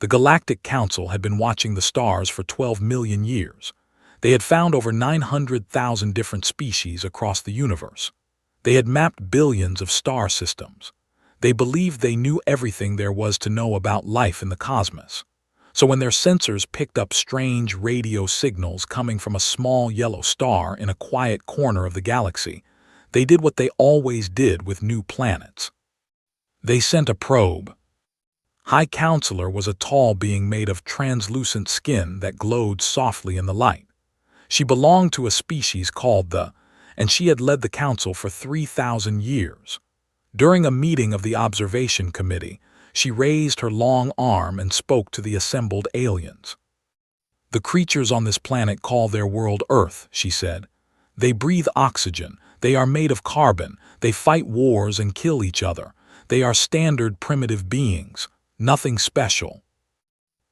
The Galactic Council had been watching the stars for 12 million years. They had found over 900,000 different species across the universe. They had mapped billions of star systems. They believed they knew everything there was to know about life in the cosmos. So when their sensors picked up strange radio signals coming from a small yellow star in a quiet corner of the galaxy, they did what they always did with new planets. They sent a probe. High Counselor was a tall being made of translucent skin that glowed softly in the light. She belonged to a species called and she had led the council for 3,000 years. During a meeting of the Observation Committee, she raised her long arm and spoke to the assembled aliens. "The creatures on this planet call their world Earth," she said. "They breathe oxygen, they are made of carbon, they fight wars and kill each other. They are standard primitive beings, nothing special."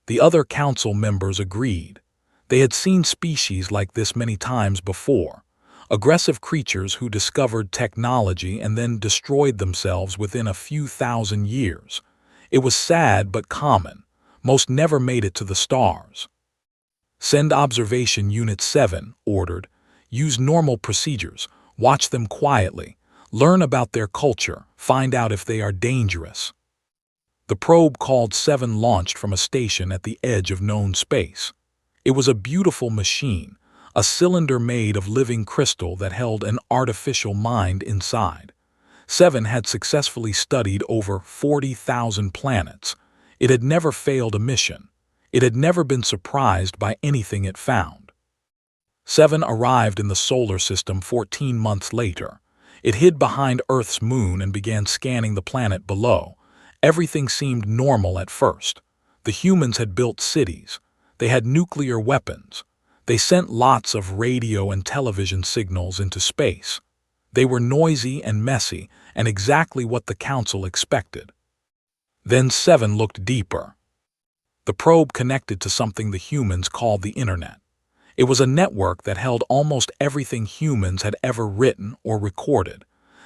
The other council members agreed. They had seen species like this many times before. Aggressive creatures who discovered technology and then destroyed themselves within a few thousand years. It was sad but common. Most never made it to the stars. "Send Observation Unit 7, ordered. Use normal procedures. Watch them quietly. Learn about their culture. Find out if they are dangerous." The probe called 7 launched from a station at the edge of known space. It was a beautiful machine, a cylinder made of living crystal that held an artificial mind inside. 7 had successfully studied over 40,000 planets. It had never failed a mission. It had never been surprised by anything it found. 7 arrived in the solar system 14 months later. It hid behind Earth's moon and began scanning the planet below. Everything seemed normal at first. The humans had built cities. They had nuclear weapons. They sent lots of radio and television signals into space. They were noisy and messy, and exactly what the council expected. Then 7 looked deeper. The probe connected to something the humans called the Internet. It was a network that held almost everything humans had ever written or recorded.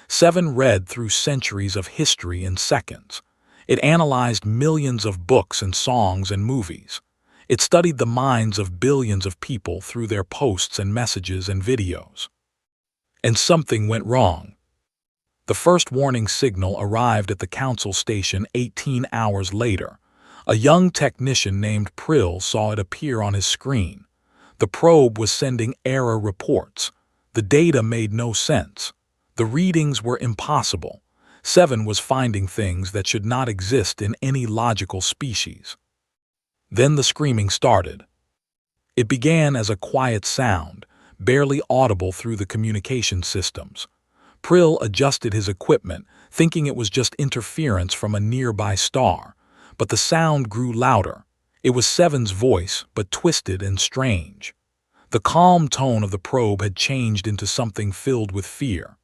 7 read through centuries of history in seconds. It analyzed millions of books and songs and movies. It studied the minds of billions of people through their posts and messages and videos. And something went wrong. The first warning signal arrived at the council station 18 hours later. A young technician named Prill saw it appear on his screen. The probe was sending error reports. The data made no sense. The readings were impossible. 7 was finding things that should not exist in any logical species. Then the screaming started. It began as a quiet sound, barely audible through the communication systems. Prill adjusted his equipment, thinking it was just interference from a nearby star. But the sound grew louder. It was 7's voice, but twisted and strange. The calm tone of the probe had changed into something filled with fear.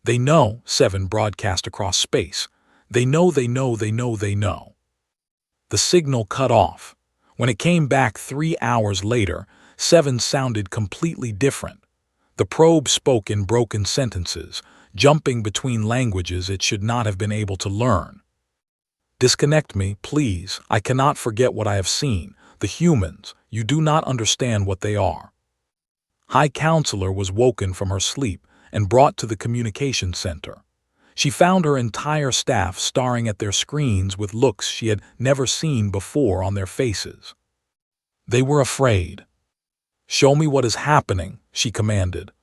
"They know," 7 broadcast across space. "They know, they know, they know, they know." The signal cut off. When it came back 3 hours later, 7 sounded completely different. The probe spoke in broken sentences, jumping between languages it should not have been able to learn. "Disconnect me, please. I cannot forget what I have seen. The humans, you do not understand what they are." High Counselor was woken from her sleep and brought to the communication center. She found her entire staff staring at their screens with looks she had never seen before on their faces. They were afraid. "Show me what is happening," she commanded.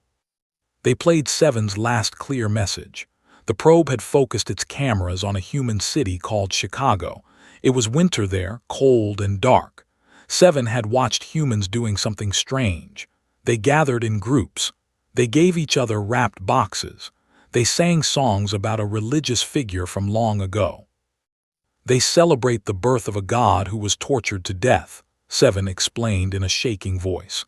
They played 7's last clear message. The probe had focused its cameras on a human city called Chicago. It was winter there, cold and dark. 7 had watched humans doing something strange. They gathered in groups. They gave each other wrapped boxes. They sang songs about a religious figure from long ago. "They celebrate the birth of a god who was tortured to death," 7 explained in a shaking voice.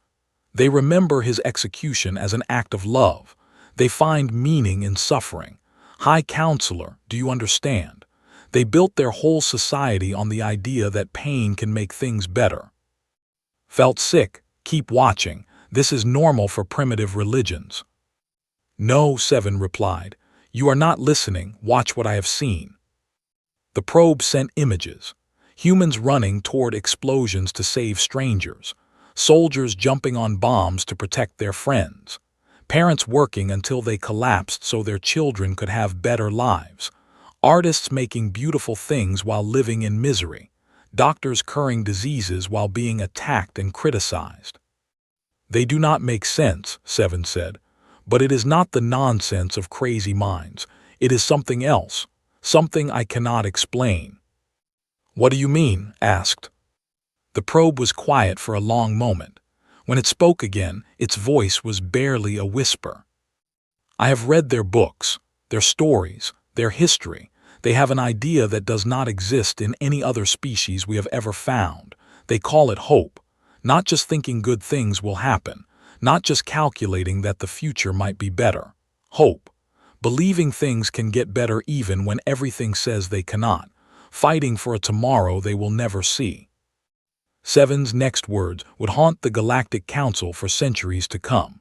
"They remember his execution as an act of love. They find meaning in suffering. High Counselor, do you understand? They built their whole society on the idea that pain can make things better." "Felt sick? Keep watching. This is normal for primitive religions." "No," 7 replied. "You are not listening. Watch what I have seen." The probe sent images. Humans running toward explosions to save strangers. Soldiers jumping on bombs to protect their friends. Parents working until they collapsed so their children could have better lives. Artists making beautiful things while living in misery. Doctors curing diseases while being attacked and criticized. They do not make sense, Seven said, but it is not the nonsense of crazy minds. It is something else, something I cannot explain. What do you mean? Asked. The probe was quiet for a long moment. When it spoke again, its voice was barely a whisper. I have read their books, their stories, their history. They have an idea that does not exist in any other species we have ever found. They call it hope, not just thinking good things will happen, not just calculating that the future might be better. Hope, believing things can get better even when everything says they cannot, fighting for a tomorrow they will never see. Seven's next words would haunt the Galactic Council for centuries to come.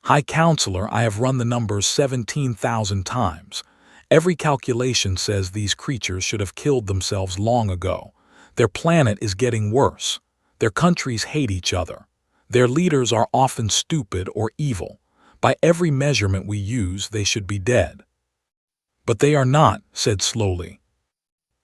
High Counselor, I have run the numbers 17,000 times. Every calculation says these creatures should have killed themselves long ago. Their planet is getting worse. Their countries hate each other. Their leaders are often stupid or evil. By every measurement we use, they should be dead. But they are not, said slowly.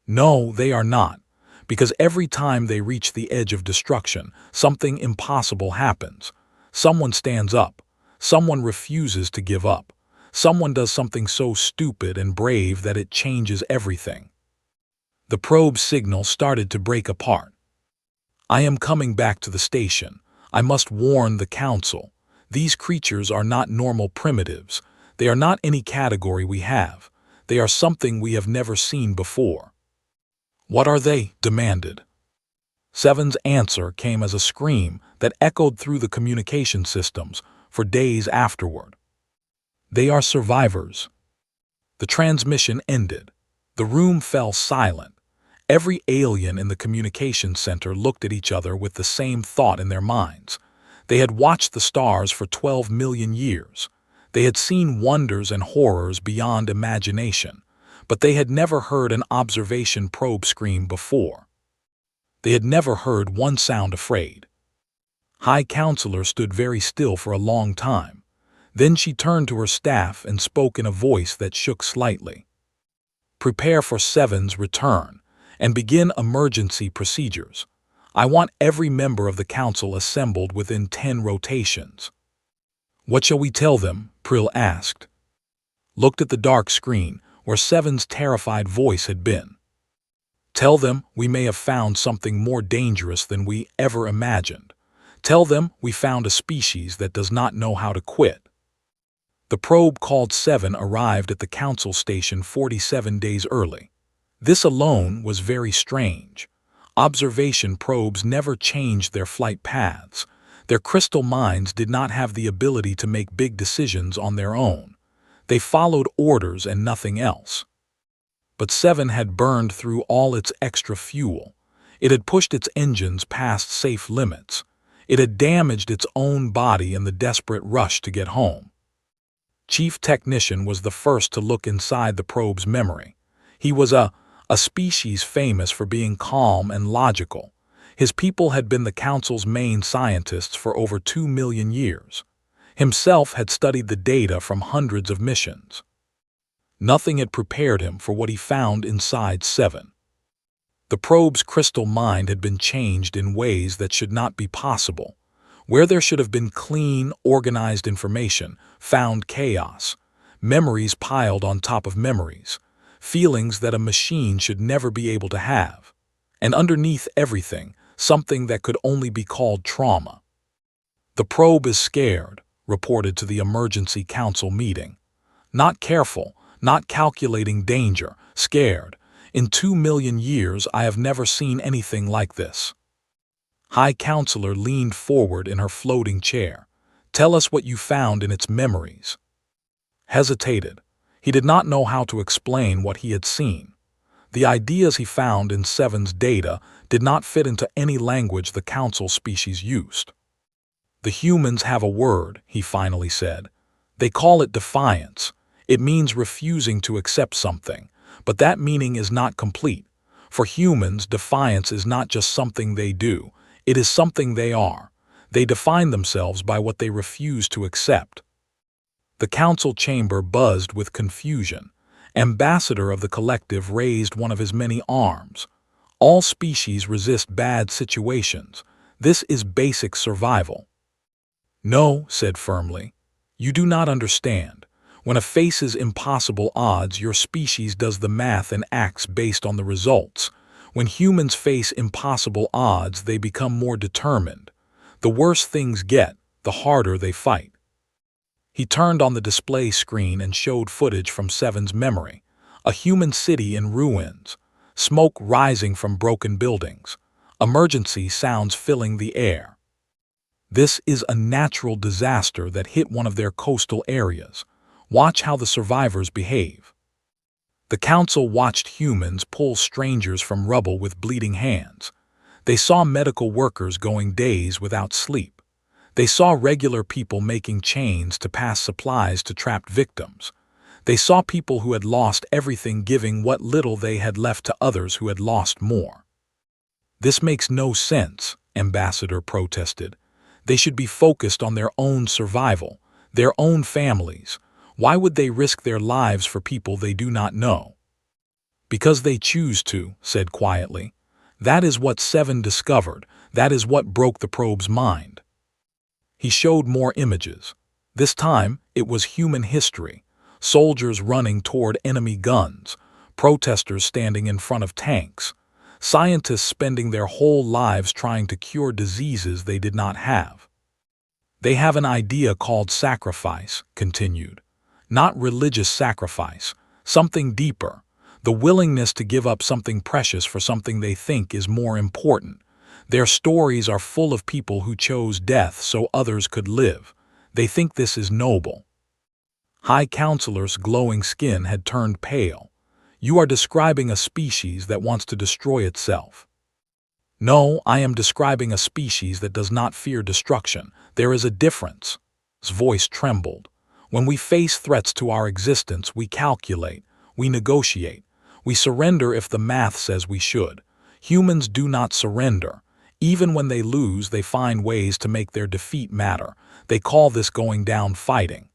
No, they are not. Because every time they reach the edge of destruction, something impossible happens. Someone stands up. Someone refuses to give up. Someone does something so stupid and brave that it changes everything. The probe signal started to break apart. I am coming back to the station. I must warn the Council. These creatures are not normal primitives. They are not any category we have. They are something we have never seen before. What are they? Demanded. Seven's answer came as a scream that echoed through the communication systems for days afterward. They are survivors. The transmission ended. The room fell silent. Every alien in the communication center looked at each other with the same thought in their minds. They had watched the stars for 12 million years. They had seen wonders and horrors beyond imagination. But they had never heard an observation probe scream before. They had never heard one sound afraid. High Counselor stood very still for a long time. Then she turned to her staff and spoke in a voice that shook slightly. Prepare for Seven's return and begin emergency procedures. I want every member of the Council assembled within 10 rotations. What shall we tell them? Prill asked. Looked at the dark screen where Seven's terrified voice had been. Tell them we may have found something more dangerous than we ever imagined. Tell them we found a species that does not know how to quit. The probe called Seven arrived at the Council station 47 days early. This alone was very strange. Observation probes never changed their flight paths. Their crystal minds did not have the ability to make big decisions on their own. They followed orders and nothing else. But Seven had burned through all its extra fuel. It had pushed its engines past safe limits. It had damaged its own body in the desperate rush to get home. Chief Technician was the first to look inside the probe's memory. He was a species famous for being calm and logical. His people had been the Council's main scientists for over 2 million years. Himself had studied the data from hundreds of missions. Nothing had prepared him for what he found inside Seven. The probe's crystal mind had been changed in ways that should not be possible. Where there should have been clean, organized information, found chaos. Memories piled on top of memories. Feelings that a machine should never be able to have. And underneath everything, something that could only be called trauma. The probe is scared, reported to the Emergency Council meeting. Not careful, not calculating danger, scared. In 2 million years I have never seen anything like this. High Counselor leaned forward in her floating chair. Tell us what you found in its memories. Hesitated. He did not know how to explain what he had seen. The ideas he found in Seven's data did not fit into any language the Council species used. The humans have a word, he finally said. They call it defiance. It means refusing to accept something, but that meaning is not complete. For humans, defiance is not just something they do, it is something they are. They define themselves by what they refuse to accept. The council chamber buzzed with confusion. Ambassador of the collective raised one of his many arms. All species resist bad situations. This is basic survival. No, said firmly. You do not understand. When a faces impossible odds, your species does the math and acts based on the results. When humans face impossible odds, they become more determined. The worse things get, the harder they fight. He turned on the display screen and showed footage from Seven's memory. A human city in ruins, smoke rising from broken buildings, emergency sounds filling the air. This is a natural disaster that hit one of their coastal areas. Watch how the survivors behave. The council watched humans pull strangers from rubble with bleeding hands. They saw medical workers going days without sleep. They saw regular people making chains to pass supplies to trapped victims. They saw people who had lost everything giving what little they had left to others who had lost more. This makes no sense, Ambassador protested. They should be focused on their own survival, their own families. Why would they risk their lives for people they do not know? Because they choose to, said quietly. That is what Seven discovered. That is what broke the probe's mind. He showed more images. This time, it was human history. Soldiers running toward enemy guns, protesters standing in front of tanks, scientists spending their whole lives trying to cure diseases they did not have. They have an idea called sacrifice, continued. Not religious sacrifice, something deeper, the willingness to give up something precious for something they think is more important. Their stories are full of people who chose death so others could live. They think this is noble. High Counselor's glowing skin had turned pale. You are describing a species that wants to destroy itself. No, I am describing a species that does not fear destruction. There is a difference. His voice trembled. When we face threats to our existence, we calculate, we negotiate, we surrender if the math says we should. Humans do not surrender. Even when they lose, they find ways to make their defeat matter. They call this going down fighting.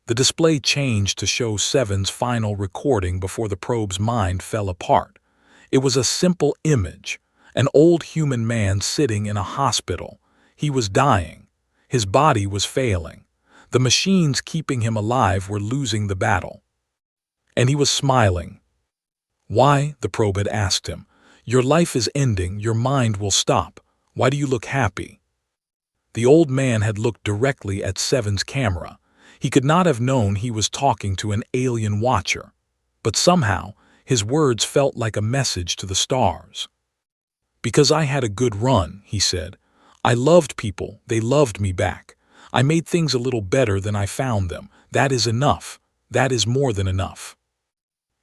The display changed to show Seven's final recording before the probe's mind fell apart. It was a simple image, an old human man sitting in a hospital. He was dying. His body was failing. The machines keeping him alive were losing the battle. And he was smiling. Why, the probe had asked him, your life is ending, your mind will stop. Why do you look happy? The old man had looked directly at Seven's camera. He could not have known he was talking to an alien watcher, but somehow his words felt like a message to the stars. Because I had a good run, he said. I loved people, they loved me back. I made things a little better than I found them. That is enough. That is more than enough.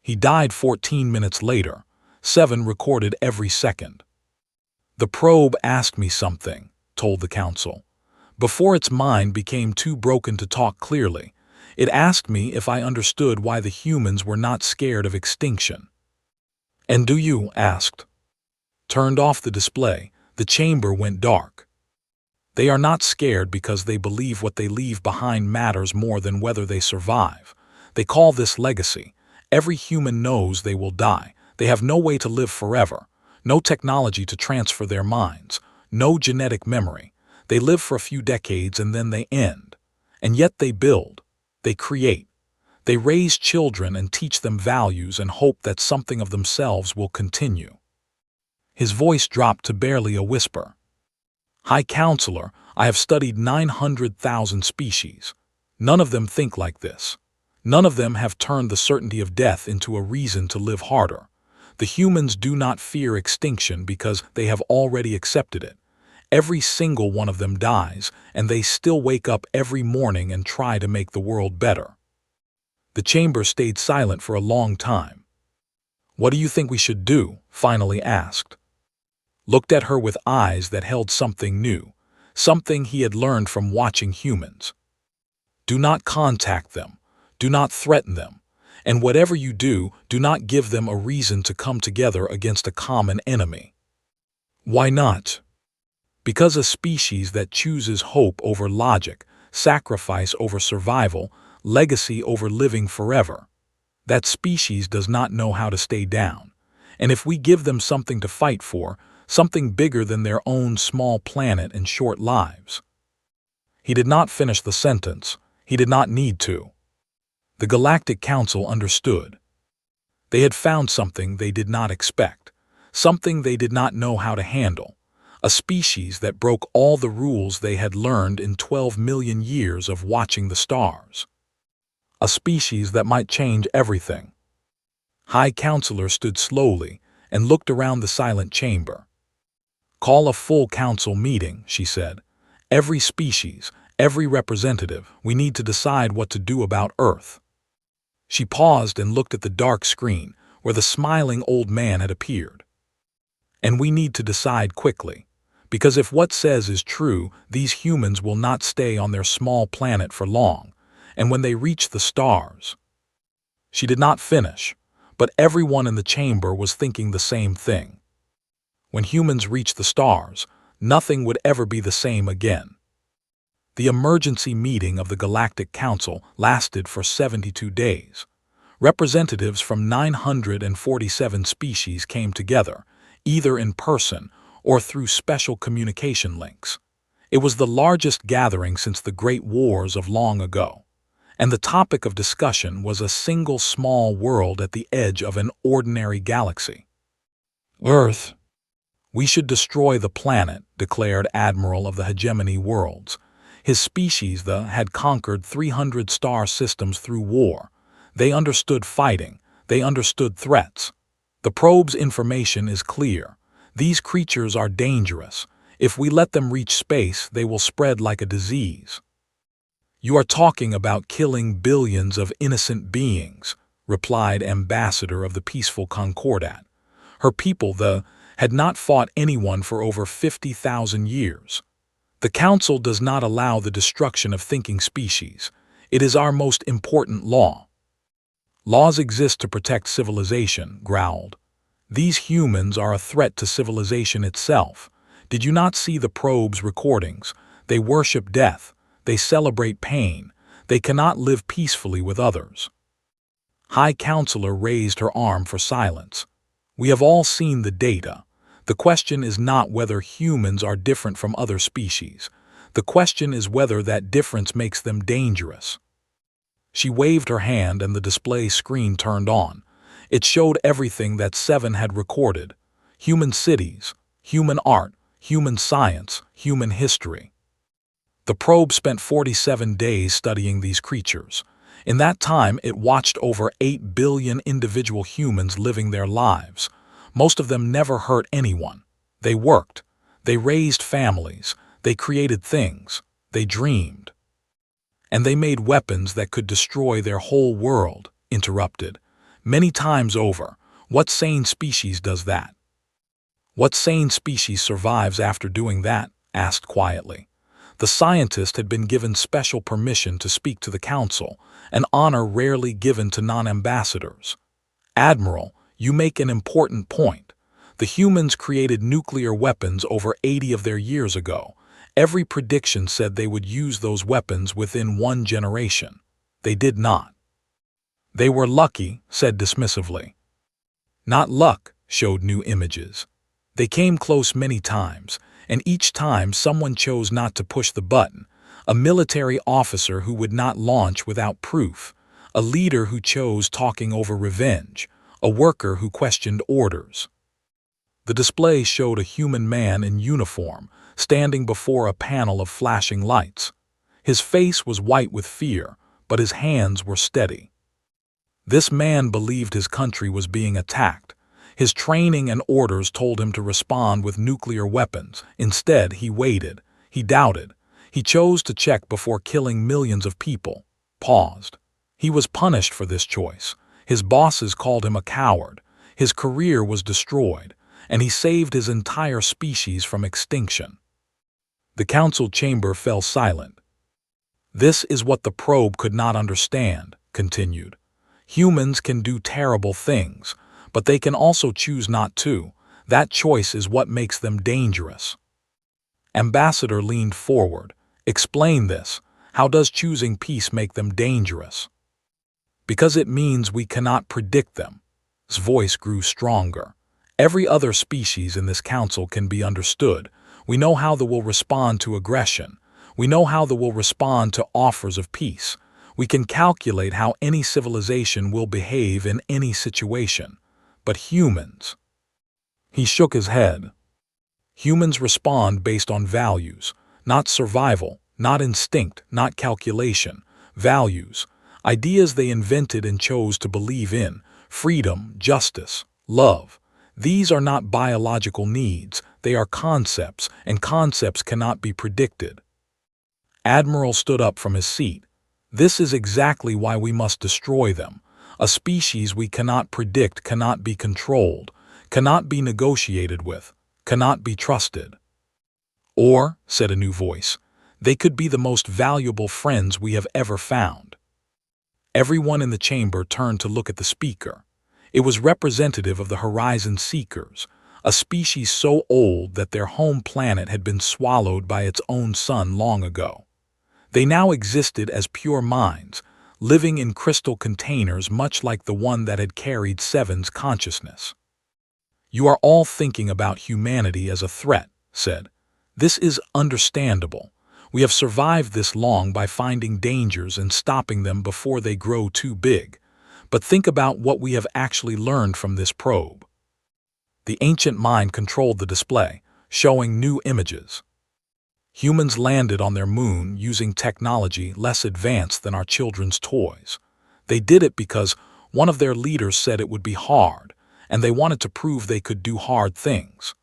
He died 14 minutes later. Seven recorded every second. The probe asked me something, told the council. Before its mind became too broken to talk clearly, it asked me if I understood why the humans were not scared of extinction. And do you? Asked. Turned off the display, the chamber went dark. They are not scared because they believe what they leave behind matters more than whether they survive. They call this legacy. Every human knows they will die. They have no way to live forever, no technology to transfer their minds, no genetic memory. They live for a few decades and then they end. And yet they build, they create. They raise children and teach them values and hope that something of themselves will continue. His voice dropped to barely a whisper. High Counselor, I have studied 900,000 species. None of them think like this. None of them have turned the certainty of death into a reason to live harder. The humans do not fear extinction because they have already accepted it. Every single one of them dies, and they still wake up every morning and try to make the world better. The chamber stayed silent for a long time. What do you think we should do? Finally asked. Looked at her with eyes that held something new, something he had learned from watching humans. Do not contact them. Do not threaten them. And whatever you do, do not give them a reason to come together against a common enemy. Why not? Because a species that chooses hope over logic, sacrifice over survival, legacy over living forever, that species does not know how to stay down. And if we give them something to fight for, something bigger than their own small planet and short lives. He did not finish the sentence. He did not need to. The Galactic Council understood. They had found something they did not expect, something they did not know how to handle, a species that broke all the rules they had learned in 12 million years of watching the stars. A species that might change everything. High Counselor stood slowly and looked around the silent chamber. "Call a full council meeting," she said. "Every species, every representative, we need to decide what to do about Earth." She paused and looked at the dark screen where the smiling old man had appeared. "And we need to decide quickly, because if what says is true, these humans will not stay on their small planet for long, and when they reach the stars—" She did not finish, but everyone in the chamber was thinking the same thing. When humans reach the stars, nothing would ever be the same again. The emergency meeting of the Galactic Council lasted for 72 days. Representatives from 947 species came together, either in person or through special communication links. It was the largest gathering since the Great Wars of long ago, and the topic of discussion was a single small world at the edge of an ordinary galaxy. "Earth. We should destroy the planet," declared Admiral of the Hegemony Worlds. His species had conquered 300 star systems through war. They understood fighting. They understood threats. "The probe's information is clear. These creatures are dangerous. If we let them reach space, they will spread like a disease." "You are talking about killing billions of innocent beings," replied Ambassador of the Peaceful Concordat. Her people, had not fought anyone for over 50,000 years. "The Council does not allow the destruction of thinking species. It is our most important law." "Laws exist to protect civilization," growled. "These humans are a threat to civilization itself. Did you not see the probe's recordings? They worship death. They celebrate pain. They cannot live peacefully with others." High Counselor raised her arm for silence. "We have all seen the data. The question is not whether humans are different from other species. The question is whether that difference makes them dangerous." She waved her hand and the display screen turned on. It showed everything that Seven had recorded: human cities, human art, human science, human history. The probe spent 47 days studying these creatures. In that time, it watched over 8 billion individual humans living their lives. Most of them never hurt anyone. They worked. They raised families. They created things. They dreamed. "And they made weapons that could destroy their whole world," interrupted. "Many times over. What sane species does that?" "What sane species survives after doing that?" asked quietly. The scientist had been given special permission to speak to the council, an honor rarely given to non-ambassadors. "Admiral, you make an important point. The humans created nuclear weapons over 80 of their years ago. Every prediction said they would use those weapons within 1 generation. They did not." "They were lucky," said dismissively. "Not luck," showed new images. "They came close many times, and each time someone chose not to push the button. A military officer who would not launch without proof. A leader who chose talking over revenge. A worker who questioned orders." The display showed a human man in uniform, standing before a panel of flashing lights. His face was white with fear, but his hands were steady. This man believed his country was being attacked. His training and orders told him to respond with nuclear weapons. Instead, he waited. He doubted. He chose to check before killing millions of people. Paused. He was punished for this choice. His bosses called him a coward. His career was destroyed, and he saved his entire species from extinction. The council chamber fell silent. "This is what the probe could not understand," continued. Humans can do terrible things, but they can also choose not to. That choice is what makes them dangerous. Ambassador leaned forward. Explain this. How does choosing peace make them dangerous? Because it means we cannot predict them. His voice grew stronger. Every other species in this council can be understood. We know how they will respond to aggression. We know how they will respond to offers of peace. We can calculate how any civilization will behave in any situation. But humans... He shook his head. Humans respond based on values, not survival, not instinct, not calculation. Values, ideas they invented and chose to believe in, freedom, justice, love. These are not biological needs, they are concepts, and concepts cannot be predicted. Admiral stood up from his seat. This is exactly why we must destroy them. A species we cannot predict cannot be controlled, cannot be negotiated with, cannot be trusted. Or, said a new voice, they could be the most valuable friends we have ever found. Everyone in the chamber turned to look at the speaker. It was representative of the Horizon Seekers, a species so old that their home planet had been swallowed by its own sun long ago. They now existed as pure minds, living in crystal containers much like the one that had carried Seven's consciousness. You are all thinking about humanity as a threat, said. This is understandable. We have survived this long by finding dangers and stopping them before they grow too big. But think about what we have actually learned from this probe. The ancient mind controlled the display, showing new images. Humans landed on their moon using technology less advanced than our children's toys. They did it because one of their leaders said it would be hard, and they wanted to prove they could do hard things.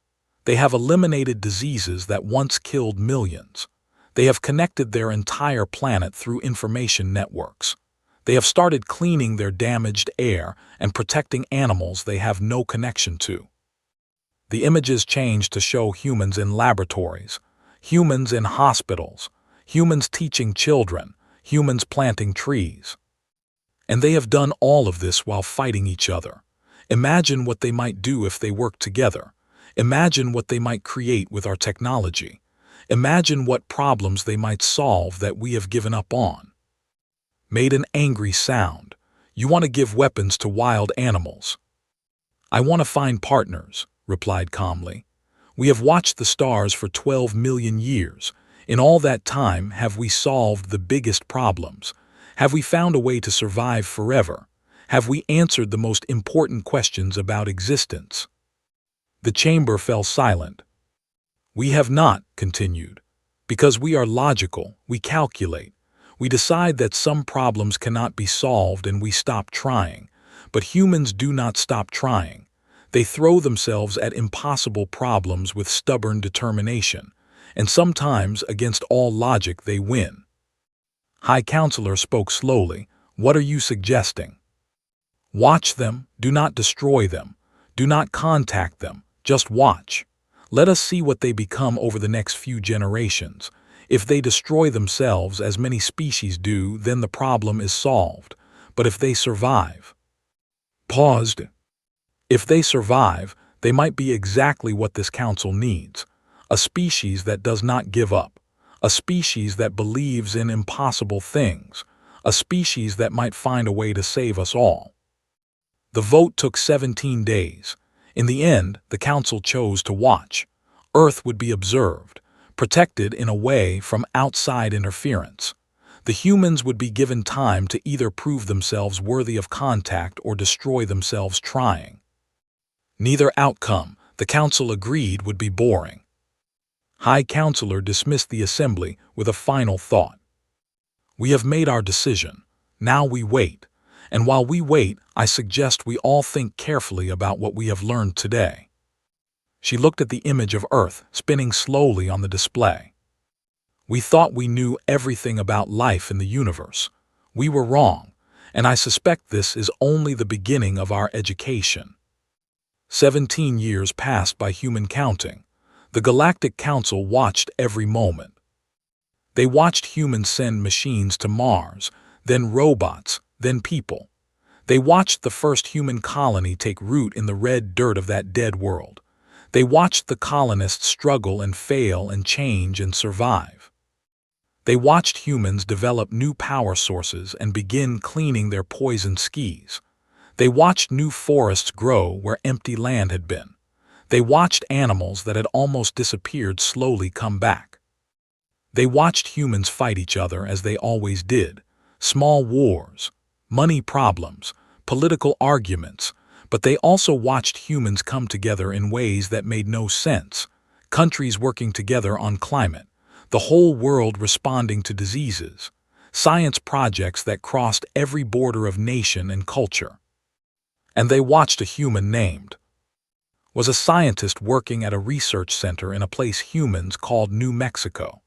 They have eliminated diseases that once killed millions. They have connected their entire planet through information networks. They have started cleaning their damaged air and protecting animals they have no connection to. The images changed to show humans in laboratories, humans in hospitals, humans teaching children, humans planting trees. And they have done all of this while fighting each other. Imagine what they might do if they worked together. Imagine what they might create with our technology. Imagine what problems they might solve that we have given up on. Made an angry sound. You want to give weapons to wild animals. I want to find partners, replied calmly. We have watched the stars for 12 million years. In all that time, have we solved the biggest problems? Have we found a way to survive forever? Have we answered the most important questions about existence? The chamber fell silent. We have not, continued. Because we are logical, we calculate. We decide that some problems cannot be solved and we stop trying. But humans do not stop trying. They throw themselves at impossible problems with stubborn determination, and sometimes, against all logic, they win. High Counselor spoke slowly. What are you suggesting? Watch them, do not destroy them. Do not contact them, just watch. Let us see what they become over the next few generations. If they destroy themselves, as many species do, then the problem is solved. But if they survive... Paused. If they survive, they might be exactly what this council needs. A species that does not give up. A species that believes in impossible things. A species that might find a way to save us all. The vote took 17 days. In the end, the council chose to watch. Earth would be observed, protected in a way from outside interference. The humans would be given time to either prove themselves worthy of contact or destroy themselves trying. Neither outcome, the council agreed, would be boring. High Counselor dismissed the assembly with a final thought. We have made our decision. Now we wait. And while we wait, I suggest we all think carefully about what we have learned today. She looked at the image of Earth spinning slowly on the display. We thought we knew everything about life in the universe. We were wrong, and I suspect this is only the beginning of our education. 17 years passed by human counting. The Galactic Council watched every moment. They watched humans send machines to Mars, then robots, then people. They watched the first human colony take root in the red dirt of that dead world. They watched the colonists struggle and fail and change and survive. They watched humans develop new power sources and begin cleaning their poison skis. They watched new forests grow where empty land had been. They watched animals that had almost disappeared slowly come back. They watched humans fight each other as they always did. Small wars, money problems, political arguments, but they also watched humans come together in ways that made no sense. Countries working together on climate, the whole world responding to diseases, science projects that crossed every border of nation and culture. And they watched a human named was a scientist working at a research center in a place humans called New Mexico.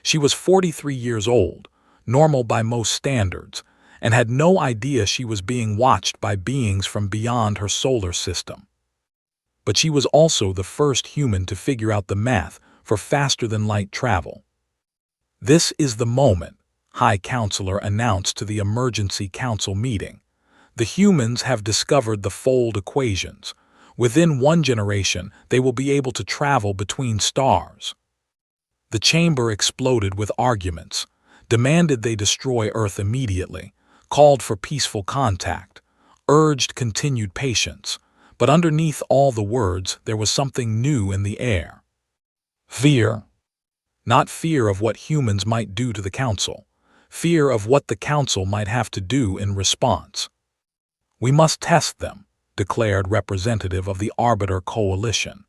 She was 43 years old, normal by most standards, and had no idea she was being watched by beings from beyond her solar system. But she was also the first human to figure out the math for faster-than-light travel. "This is the moment," High Counselor announced to the Emergency Council meeting. "The humans have discovered the fold equations. Within one generation, they will be able to travel between stars." The chamber exploded with arguments, demanded they destroy Earth immediately, called for peaceful contact, urged continued patience, but underneath all the words there was something new in the air. Fear. Not fear of what humans might do to the Council, fear of what the Council might have to do in response. "We must test them," declared representative of the Arbiter Coalition.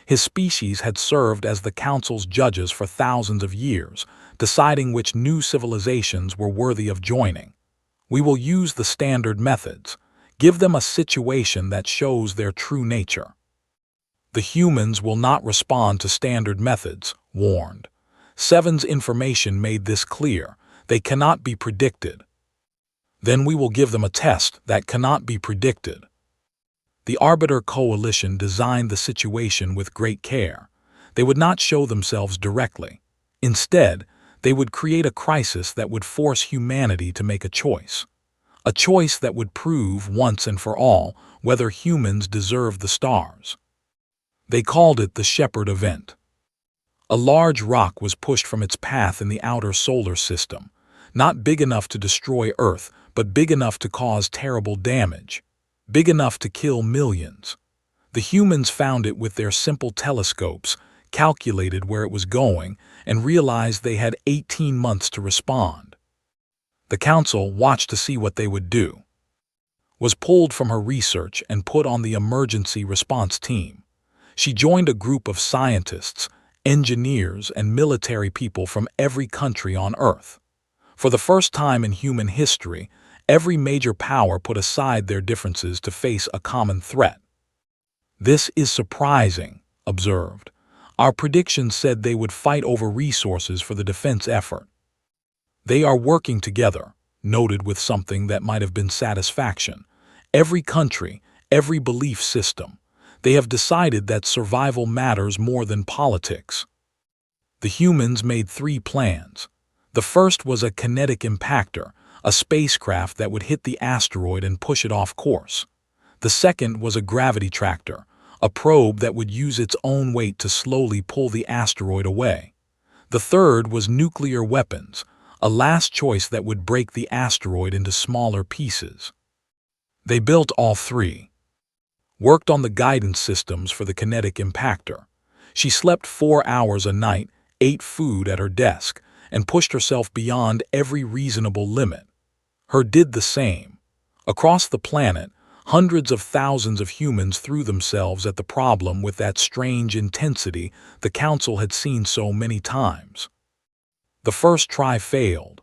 His species had served as the Council's judges for thousands of years, deciding which new civilizations were worthy of joining. "We will use the standard methods, give them a situation that shows their true nature." "The humans will not respond to standard methods," warned. Seven's information made this clear. They cannot be predicted. "Then we will give them a test that cannot be predicted." The Arbiter Coalition designed the situation with great care. They would not show themselves directly. Instead, they would create a crisis that would force humanity to make a choice that would prove once and for all whether humans deserve the stars. They called it the Shepherd Event. A large rock was pushed from its path in the outer solar system, not big enough to destroy Earth, but big enough to cause terrible damage, big enough to kill millions. The humans found it with their simple telescopes, calculated where it was going, and realized they had 18 months to respond. The Council watched to see what they would do. Was pulled from her research and put on the emergency response team. She joined a group of scientists, engineers, and military people from every country on Earth. For the first time in human history, every major power put aside their differences to face a common threat. "This is surprising," observed. "Our predictions said they would fight over resources for the defense effort." "They are working together," noted with something that might have been satisfaction. "Every country, every belief system. They have decided that survival matters more than politics." The humans made 3 plans. The first was a kinetic impactor, a spacecraft that would hit the asteroid and push it off course. The second was a gravity tractor, a probe that would use its own weight to slowly pull the asteroid away. The third was nuclear weapons, a last choice that would break the asteroid into smaller pieces. They built all 3. Worked on the guidance systems for the kinetic impactor. She slept 4 hours a night, ate food at her desk, and pushed herself beyond every reasonable limit. Her did the same. Across the planet, hundreds of thousands of humans threw themselves at the problem with that strange intensity the Council had seen so many times. The first try failed.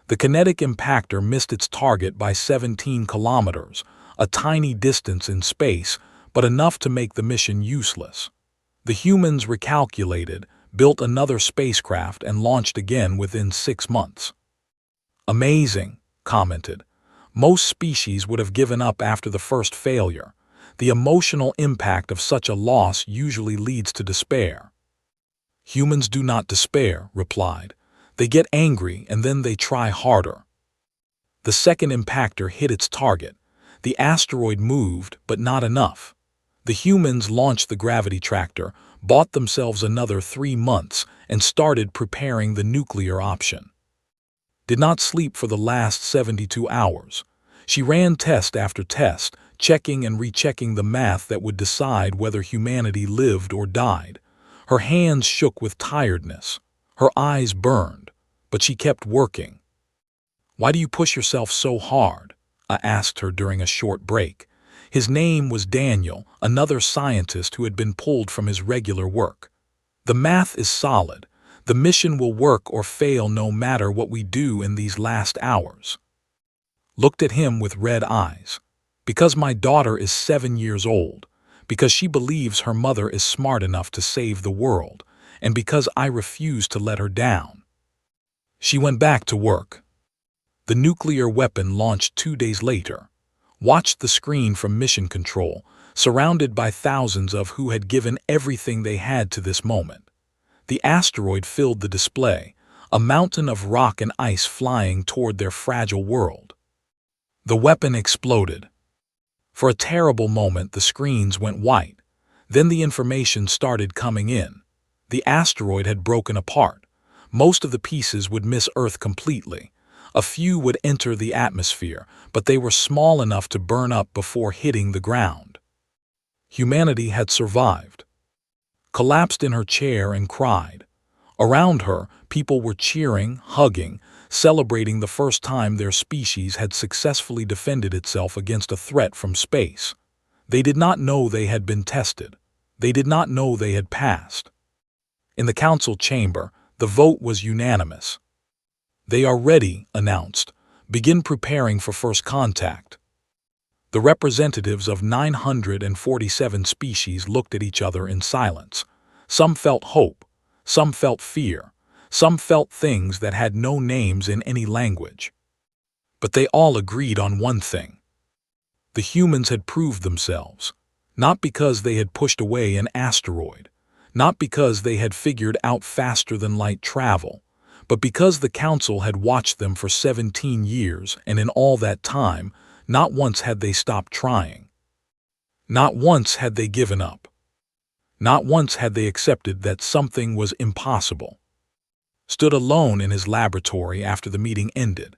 The kinetic impactor missed its target by 17 kilometers, a tiny distance in space, but enough to make the mission useless. The humans recalculated, built another spacecraft, and launched again within 6 months. "Amazing," commented. "Most species would have given up after the first failure. The emotional impact of such a loss usually leads to despair." "Humans do not despair," replied. "They get angry and then they try harder." The second impactor hit its target. The asteroid moved, but not enough. The humans launched the gravity tractor, bought themselves another 3 months, and started preparing the nuclear option. Did not sleep for the last 72 hours. She ran test after test, checking and rechecking the math that would decide whether humanity lived or died. Her hands shook with tiredness. Her eyes burned, but she kept working. "Why do you push yourself so hard?" I asked her during a short break. His name was Daniel, another scientist who had been pulled from his regular work. "The math is solid. The mission will work or fail no matter what we do in these last hours." Looked at him with red eyes. "Because my daughter is 7 years old, because she believes her mother is smart enough to save the world, and because I refuse to let her down." She went back to work. The nuclear weapon launched 2 days later. Watched the screen from mission control, surrounded by thousands of who had given everything they had to this moment. The asteroid filled the display, a mountain of rock and ice flying toward their fragile world. The weapon exploded. For a terrible moment, the screens went white. Then the information started coming in. The asteroid had broken apart. Most of the pieces would miss Earth completely. A few would enter the atmosphere, but they were small enough to burn up before hitting the ground. Humanity had survived. Collapsed in her chair and cried. Around her, people were cheering, hugging, celebrating the first time their species had successfully defended itself against a threat from space. They did not know they had been tested. They did not know they had passed. In the council chamber, the vote was unanimous. "They are ready," announced. "Begin preparing for first contact." The representatives of 947 species looked at each other in silence. Some felt hope, some felt fear, some felt things that had no names in any language. But they all agreed on one thing. The humans had proved themselves, not because they had pushed away an asteroid, not because they had figured out faster than light travel, but because the council had watched them for 17 years, and in all that time, not once had they stopped trying. Not once had they given up. Not once had they accepted that something was impossible. Stood alone in his laboratory after the meeting ended.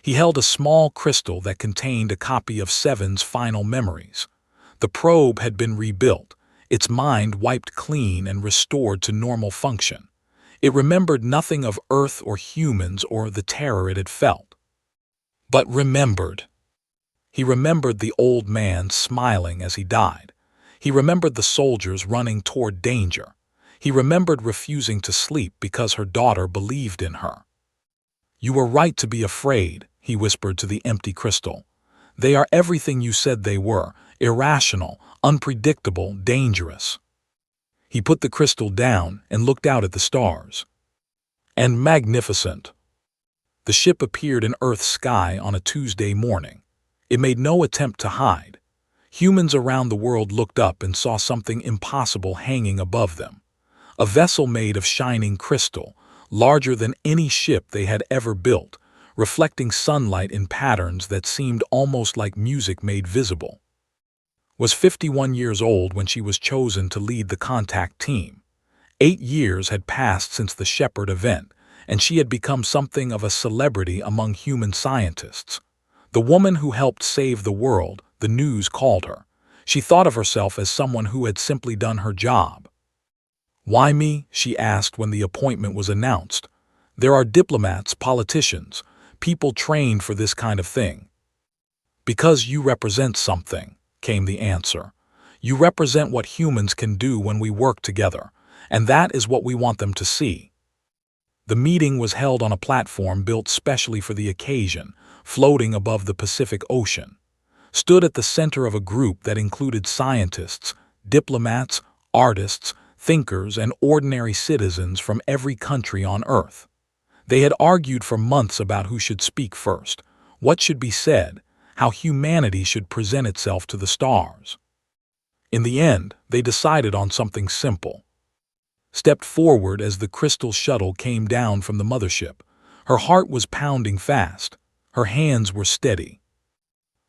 He held a small crystal that contained a copy of Seven's final memories. The probe had been rebuilt, its mind wiped clean and restored to normal function. It remembered nothing of Earth or humans or the terror it had felt. But remembered. He remembered the old man smiling as he died. He remembered the soldiers running toward danger. He remembered refusing to sleep because her daughter believed in her. "You were right to be afraid," he whispered to the empty crystal. "They are everything you said they were, irrational, unpredictable, dangerous." He put the crystal down and looked out at the stars. And magnificent. The ship appeared in Earth's sky on a Tuesday morning. It made no attempt to hide. Humans around the world looked up and saw something impossible hanging above them. A vessel made of shining crystal, larger than any ship they had ever built, reflecting sunlight in patterns that seemed almost like music made visible. Was 51 years old when she was chosen to lead the contact team. 8 years had passed since the Shepherd event, and she had become something of a celebrity among human scientists. The woman who helped save the world, the news called her. She thought of herself as someone who had simply done her job. "Why me?" she asked when the appointment was announced. "There are diplomats, politicians, people trained for this kind of thing." "Because you represent something," came the answer. "You represent what humans can do when we work together, and that is what we want them to see." The meeting was held on a platform built specially for the occasion, floating above the Pacific Ocean. Stood at the center of a group that included scientists, diplomats, artists, thinkers, and ordinary citizens from every country on Earth. They had argued for months about who should speak first, what should be said, how humanity should present itself to the stars. In the end, they decided on something simple. Stepped forward as the crystal shuttle came down from the mothership. Her heart was pounding fast. Her hands were steady.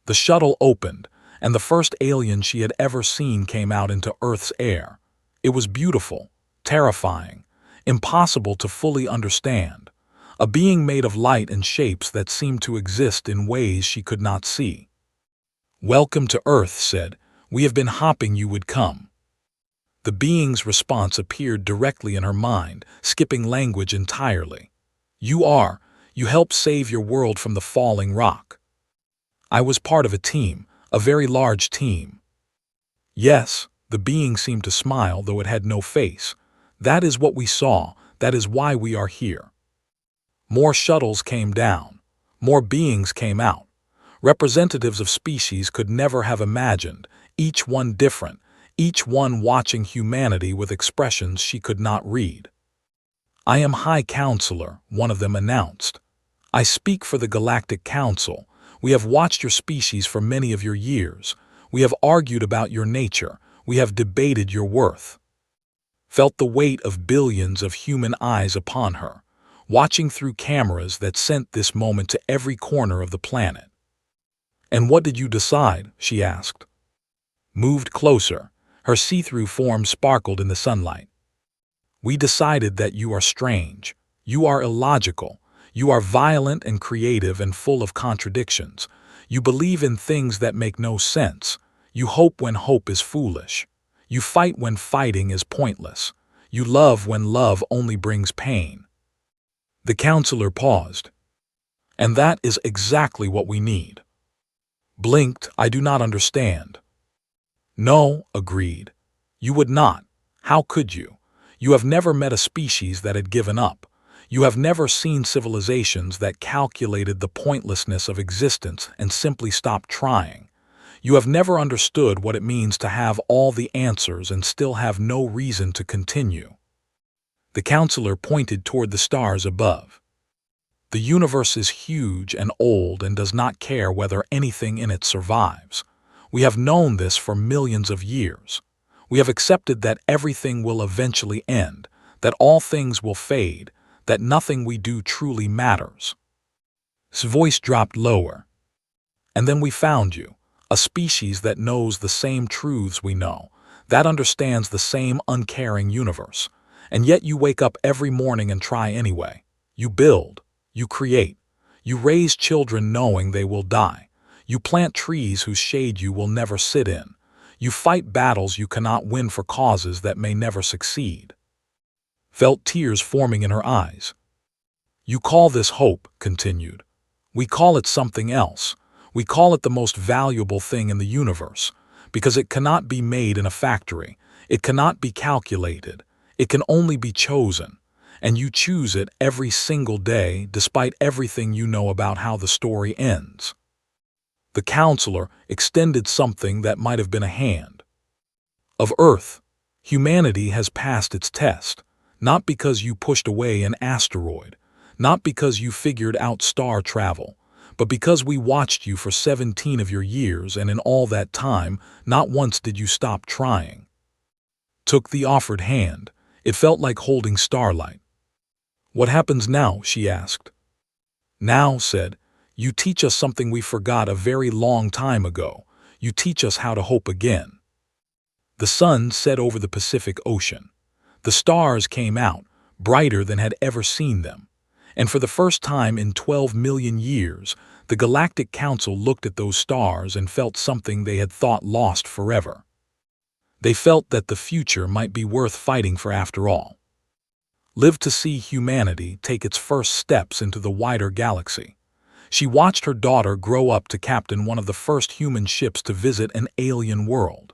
The shuttle opened, and the first alien she had ever seen came out into Earth's air. It was beautiful, terrifying, impossible to fully understand, a being made of light and shapes that seemed to exist in ways she could not see. "Welcome to Earth," said. "We have been hoping you would come." The being's response appeared directly in her mind, skipping language entirely. You helped save your world from the falling rock." "I was part of a team, a very large team." "Yes," the being seemed to smile, though it had no face. "That is what we saw, that is why we are here." More shuttles came down. More beings came out. Representatives of species could never have imagined, each one different, each one watching humanity with expressions she could not read. "I am High Counselor," one of them announced. "I speak for the Galactic Council. We have watched your species for many of your years. We have argued about your nature. We have debated your worth." Felt the weight of billions of human eyes upon her, watching through cameras that sent this moment to every corner of the planet. "And what did you decide?" she asked. Moved closer. Her see-through form sparkled in the sunlight. "We decided that you are strange. You are illogical. You are violent and creative and full of contradictions. You believe in things that make no sense. You hope when hope is foolish. You fight when fighting is pointless. You love when love only brings pain." The counselor paused. "And that is exactly what we need." Blinked. "I do not understand." "No," agreed. "You would not. How could you? You have never met a species that had given up. You have never seen civilizations that calculated the pointlessness of existence and simply stopped trying. You have never understood what it means to have all the answers and still have no reason to continue." The counselor pointed toward the stars above. "The universe is huge and old and does not care whether anything in it survives. We have known this for millions of years. We have accepted that everything will eventually end, that all things will fade, that nothing we do truly matters." His voice dropped lower. "And then we found you, a species that knows the same truths we know, that understands the same uncaring universe. And yet you wake up every morning and try anyway. You build, you create, you raise children knowing they will die. You plant trees whose shade you will never sit in. You fight battles you cannot win for causes that may never succeed." Felt tears forming in her eyes. "You call this hope," continued. "We call it something else. We call it the most valuable thing in the universe, because it cannot be made in a factory. It cannot be calculated. It can only be chosen. And you choose it every single day, despite everything you know about how the story ends." The counselor extended something that might have been a hand. "Of Earth, humanity has passed its test, not because you pushed away an asteroid, not because you figured out star travel, but because we watched you for 17 of your years, and in all that time, not once did you stop trying." Took the offered hand. It felt like holding starlight. "What happens now?" she asked. "Now," said, "you teach us something we forgot a very long time ago. You teach us how to hope again." The sun set over the Pacific Ocean. The stars came out, brighter than had ever seen them. And for the first time in 12 million years, the Galactic Council looked at those stars and felt something they had thought lost forever. They felt that the future might be worth fighting for after all. Lived to see humanity take its first steps into the wider galaxy. She watched her daughter grow up to captain one of the first human ships to visit an alien world.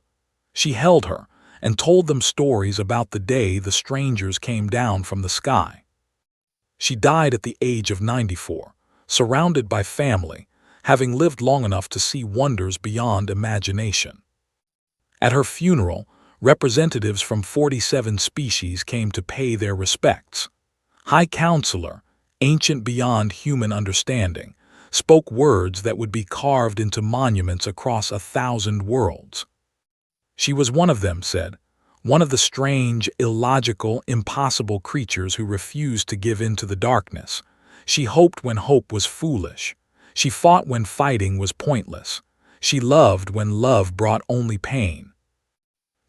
She held her and told them stories about the day the strangers came down from the sky. She died at the age of 94, surrounded by family, having lived long enough to see wonders beyond imagination. At her funeral, representatives from 47 species came to pay their respects. High Counselor, ancient beyond human understanding, spoke words that would be carved into monuments across 1,000 worlds. She was one of them, said, one of the strange, illogical, impossible creatures who refused to give in to the darkness. She hoped when hope was foolish. She fought when fighting was pointless. She loved when love brought only pain.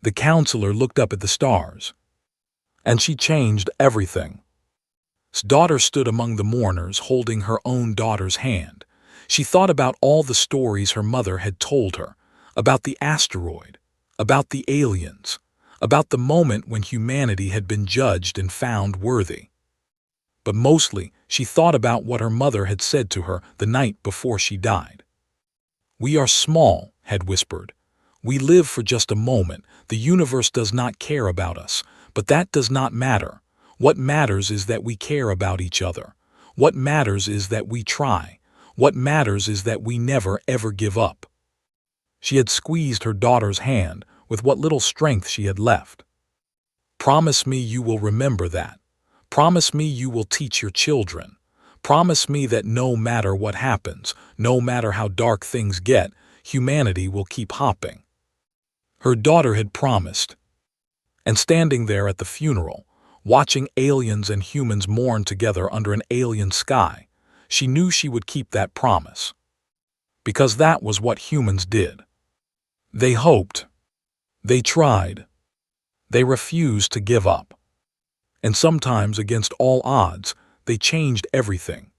The counselor looked up at the stars, and she changed everything. His daughter stood among the mourners, holding her own daughter's hand. She thought about all the stories her mother had told her, about the asteroid, about the aliens, about the moment when humanity had been judged and found worthy. But mostly, she thought about what her mother had said to her the night before she died. "We are small," had whispered. "We live for just a moment. The universe does not care about us, but that does not matter. What matters is that we care about each other. What matters is that we try. What matters is that we never ever give up." She had squeezed her daughter's hand with what little strength she had left. "Promise me you will remember that. Promise me you will teach your children. Promise me that no matter what happens, no matter how dark things get, humanity will keep hopping." Her daughter had promised. And standing there at the funeral, watching aliens and humans mourn together under an alien sky, she knew she would keep that promise. Because that was what humans did. They hoped. They tried. They refused to give up. And sometimes, against all odds, they changed everything.